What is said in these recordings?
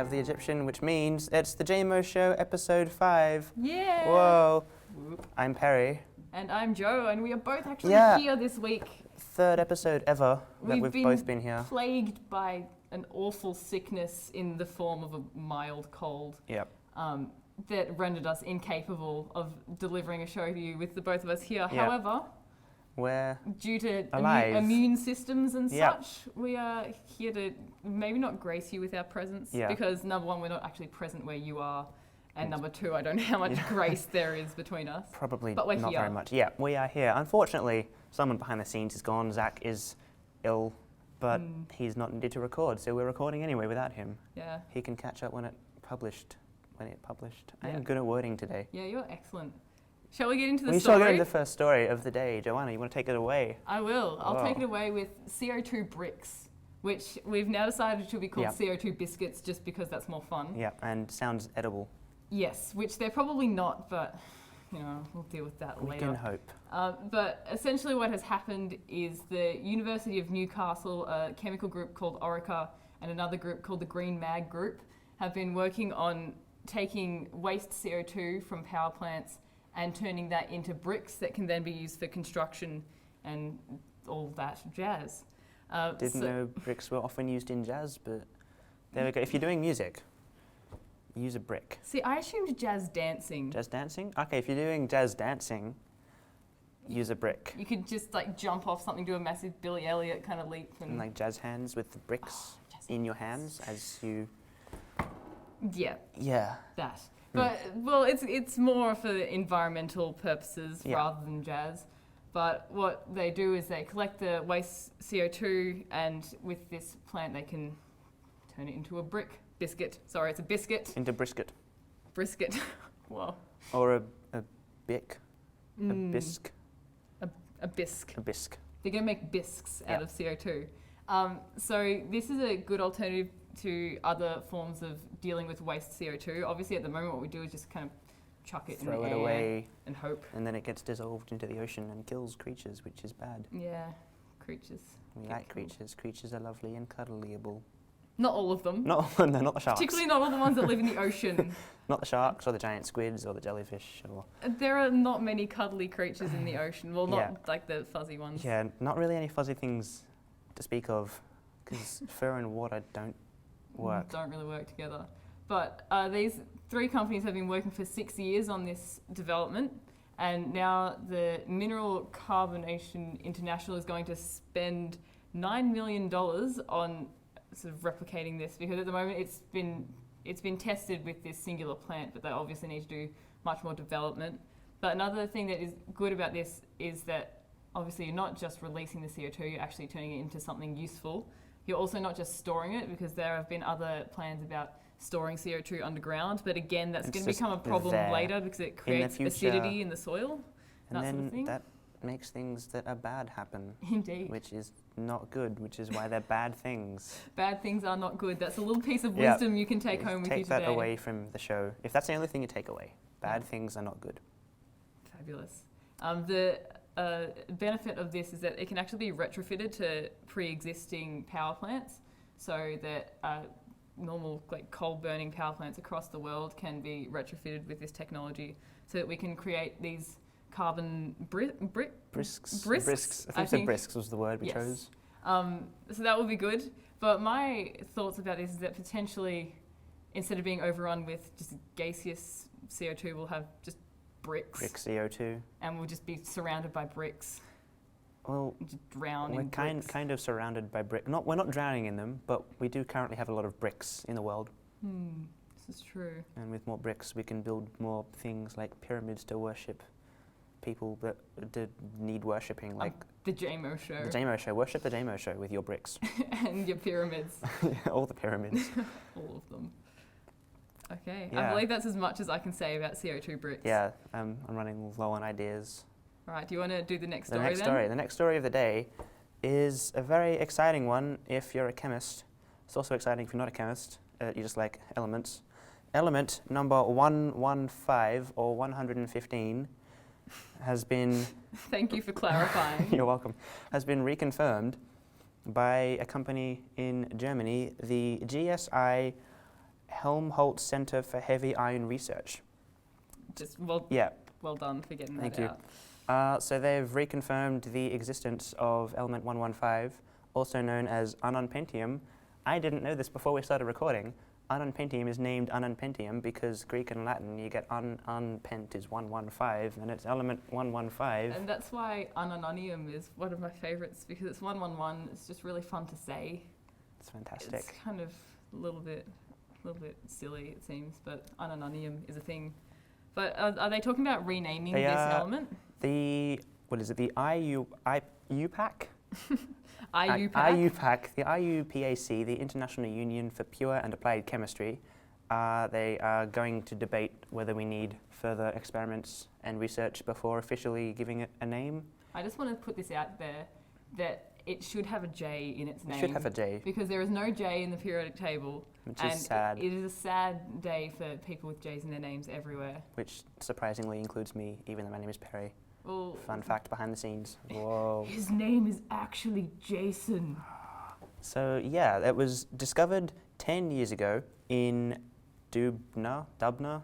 of the Egyptian, which means it's the JMO Show, episode 5. Yeah! Whoa. Whoop. I'm Perry. And I'm Joe, and we are both actually Yeah. here this week. Third episode ever that we've both been here. Plagued by an awful sickness in the form of a mild cold. Yep. That rendered us incapable of delivering a show to you with the both of us here. Yeah. However, We're due to alive. immune systems and Yep. such, we are here to maybe not grace you with our presence. Yeah. Because number one, we're not actually present where you are. And number two, I don't know how much grace there is between us. probably But we're not here. very much. Yeah, we are here. Unfortunately, someone behind the scenes is gone. Zach is ill, but he's not needed to record, so we're recording anyway without him. Yeah. He can catch up when it published. I Yeah. am good at wording today. Yeah, you're excellent. Shall we get into the We story? shall get into the first story of the day. Joanna, you want to take it away? I will. I'll Whoa. take it away with CO2 bricks, which we've now decided to be called Yeah. CO2 biscuits just because that's more fun. Yeah, and sounds edible. Yes, which they're probably not, but you know, we'll deal with that We later. can hope. But essentially what has happened is the University of Newcastle, a chemical group called Orica, and another group called the Green Mag Group have been working on taking waste CO2 from power plants and turning that into bricks that can then be used for construction and all that jazz. Didn't know bricks were often used in jazz, but there we go. If you're doing music, use a brick. See, I assumed jazz dancing. Jazz dancing? Okay, if you're doing jazz dancing, use a brick. You could just like jump off something, do a massive Billy Elliot kind of leap. And like jazz hands with the bricks jazz in your hands as you... Yeah, Yeah. that. But, well, it's more for environmental purposes Yeah. rather than jazz. But what they do is they collect the waste CO2, and with this plant they can turn it into a biscuit. Sorry, it's a biscuit. Into brisket. Brisket. Whoa. Or a bick. A bisque. A bisque. A bisque. They're going to make bisques out Yeah. of CO2. So this is a good alternative to other forms of dealing with waste CO2. Obviously, at the moment, what we do is just kind of chuck it Throw in it the air away, and hope. and then it gets dissolved into the ocean and kills creatures, which is bad. Yeah, creatures. We Get like killed. creatures. Creatures are lovely and cuddlyable. Not all of them. No, not the sharks. Particularly not all the ones that live in the ocean. Not the sharks or the giant squids or the jellyfish or... There are not many cuddly creatures in the ocean. Well, not Yeah. like the fuzzy ones. Yeah, not really any fuzzy things to speak of, because fur and water don't work. Don't really work together. But these 3 companies have been working for 6 years on this development, and now the Mineral Carbonation International is going to spend $9 million on sort of replicating this, because at the moment it's been tested with this singular plant, but they obviously need to do much more development. But another thing that is good about this is that obviously you're not just releasing the CO2, you're actually turning it into something useful. You're also not just storing it, because there have been other plans about storing CO2 underground, but again, that's It's going to just become a problem there later because it creates future. acidity in the soil, And that then sort of thing. that makes things that are bad happen, Indeed. which is not good, which is why they're bad things. Bad things are not good. That's a little piece of Yeah. wisdom you can take home with you Take today. that away from the show. If that's the only thing you take away, bad things are not good. Fabulous. The benefit of this is that it can actually be retrofitted to pre-existing power plants, so that normal like coal-burning power plants across the world can be retrofitted with this technology, so that we can create these carbon Brisks. Brisks, I I think think. brisks was the word we Yes. chose. So that would be good. But my thoughts about this is that potentially, instead of being overrun with just gaseous CO2, we'll have just bricks. Brick CO2. And we'll just be surrounded by bricks. Well, And just drown we're in bricks. kind of surrounded by brick. We're not drowning in them, but we do currently have a lot of bricks in the world. This is true. And with more bricks, we can build more things like pyramids to worship people that need worshipping, like The JMO show. the JMO show. Worship the JMO show with your bricks. And your pyramids. All the pyramids. All of them. Okay. Yeah. I believe that's as much as I can say about CO2 bricks. Yeah, I'm running low on ideas. All right. Do you want to do the next The story next then? story. The next story of the day is a very exciting one if you're a chemist. It's also exciting if you're not a chemist. You just like elements. Element number 115 or 115 has been, Thank you for clarifying. you're welcome, has been reconfirmed by a company in Germany, the GSI Helmholtz Center for Heavy Iron Research. Just Yeah. well done for getting Thank that you. out. So they've reconfirmed the existence of element 115, also known as ununpentium. I didn't know this before we started recording. Ununpentium is named ununpentium because Greek and Latin you get unpent is 115 and it's element 115. And that's why ununonium is one of my favourites because it's 111. It's just really fun to say. It's fantastic. It's kind of a little bit silly, it seems, but ununonium is a thing. But are they talking about renaming They this are- element? What is it? The IUPAC? IUPAC? IUPAC, the IUPAC, the International Union for Pure and Applied Chemistry, they are going to debate whether we need further experiments and research before officially giving it a name. I just want to put this out there that it should have a J in its name. It should have a J, Because there is no J in the periodic table. which and is sad, It is a sad day for people with J's in their names everywhere. which surprisingly includes me, even though my name is Perry. Well, Fun fact behind the scenes. Whoa. his name is actually Jason. So yeah, it was discovered 10 years ago in Dubna.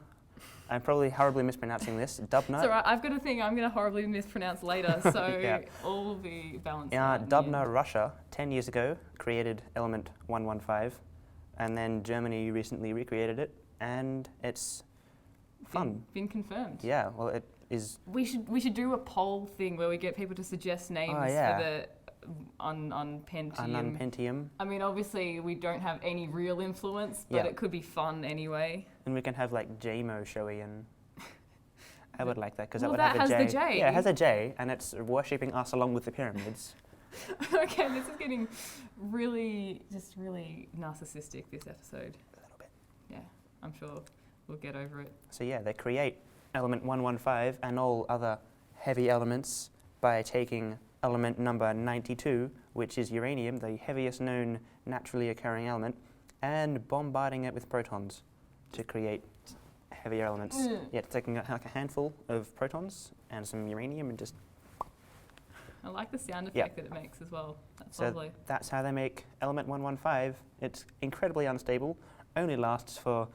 I'm probably horribly mispronouncing this. Dubna. It's alright, I've got a thing I'm going to horribly mispronounce later, so Yeah. all will be balanced out. in the Dubna, end. Russia, 10 years ago, created element 115, and then Germany recently recreated it, and it's fun. Been confirmed. Yeah, well, it is. We should do a poll thing where we get people to suggest names yeah. for the Pentium. Ununpentium, I mean, obviously we don't have any real influence, but Yeah. it could be fun anyway. and we can have like JMO showy, and I would like that because Well, that would that have a has J. the J. Yeah, it has a J, and it's worshipping us along with the pyramids. Okay, this is getting really narcissistic, this episode. A little bit. Yeah, I'm sure we'll get over it. So yeah, they create element 115 and all other heavy elements by taking element number 92, which is uranium, the heaviest known naturally occurring element, and bombarding it with protons to create heavier elements. Yeah, taking like a handful of protons and some uranium and just... I like the sound Yeah. effect that it makes as well. That's So lovely. that's how they make element 115. It's incredibly unstable, only lasts for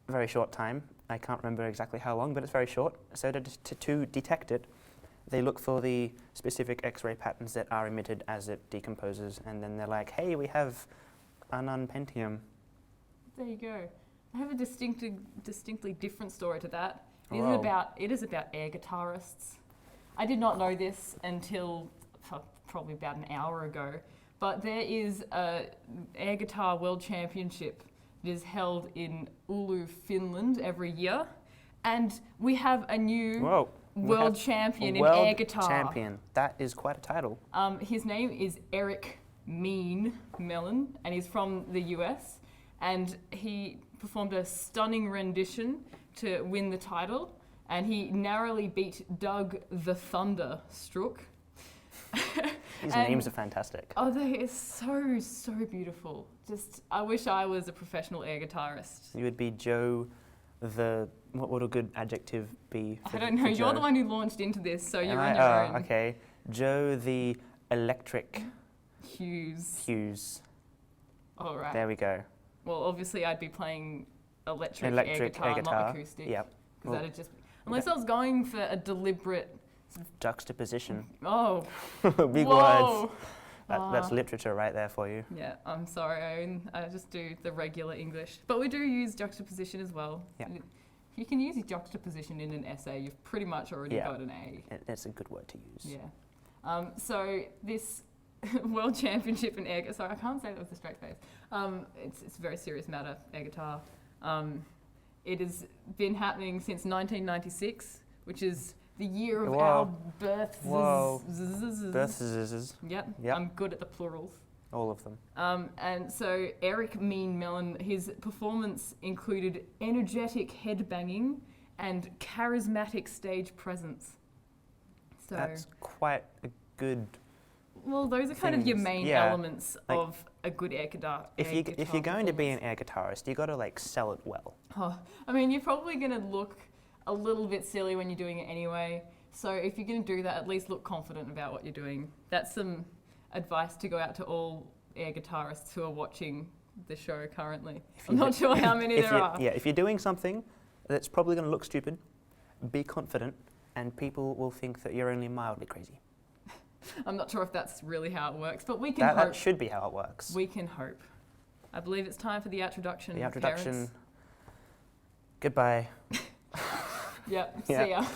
a very short time. I can't remember exactly how long, but it's very short. So to detect it, they look for the specific X-ray patterns that are emitted as it decomposes, and then they're like, hey, we have ununpentium. There you go. I have a distinctly different story to that. Whoa. It is about air guitarists. I did not know this until probably about an hour ago, but there is a air guitar world championship that is held in Oulu, Finland every year, and we have a new Whoa. we world have champion a in world air guitar. champion. That is quite a title. His name is Eric Mellon, and he's from the US, and he performed a stunning rendition to win the title, and he narrowly beat Doug the Thunder Strook. These And- names are fantastic. Oh, they are so beautiful. Just, I wish I was a professional air guitarist. You would be Joe the... What would a good adjective be? I don't know, for you're Joe? the one who launched into this, so you're Am on I? your Oh, own. okay. Joe the Electric Hughes. Hughes. All right. There we go. Well, obviously I'd be playing electric air guitar, not acoustic. Yep. Because Well, that'd just... Unless I was going for a deliberate... Juxtaposition. Oh, Big whoa. words. That's Ah. literature right there for you. Yeah, I'm sorry, I just do the regular English. But we do use juxtaposition as well. Yeah. If you can use juxtaposition in an essay, you've pretty much already Yeah. got an A. It's a good word to use. Yeah. So this World Championship in air guitar, sorry, I can't say that with a straight face. It's a very serious matter, air guitar. It has been happening since 1996, which is the year of Whoa. our births. Whoa. Births, Yep, Yep. I'm good at the plurals. all of them. And so Eric Mellon, his performance included energetic headbanging and charismatic stage presence. So, That's quite a good... well, those are kind of your things. main Yeah. elements Like, of a good air guitar. If you're going to be an air guitarist, you got to like sell it well. Oh, I mean, you're probably going to look a little bit silly when you're doing it anyway. So if you're going to do that, at least look confident about what you're doing. That's some advice to go out to all air guitarists who are watching the show currently. If I'm you not do- sure how many there are. Yeah, if you're doing something that's probably going to look stupid, be confident, and people will think that you're only mildly crazy. I'm not sure if that's really how it works, but we can That hope. should be how it works. We can hope. I believe it's time for the introduction. The introduction. Parents. Goodbye. Yep. Yeah. See ya.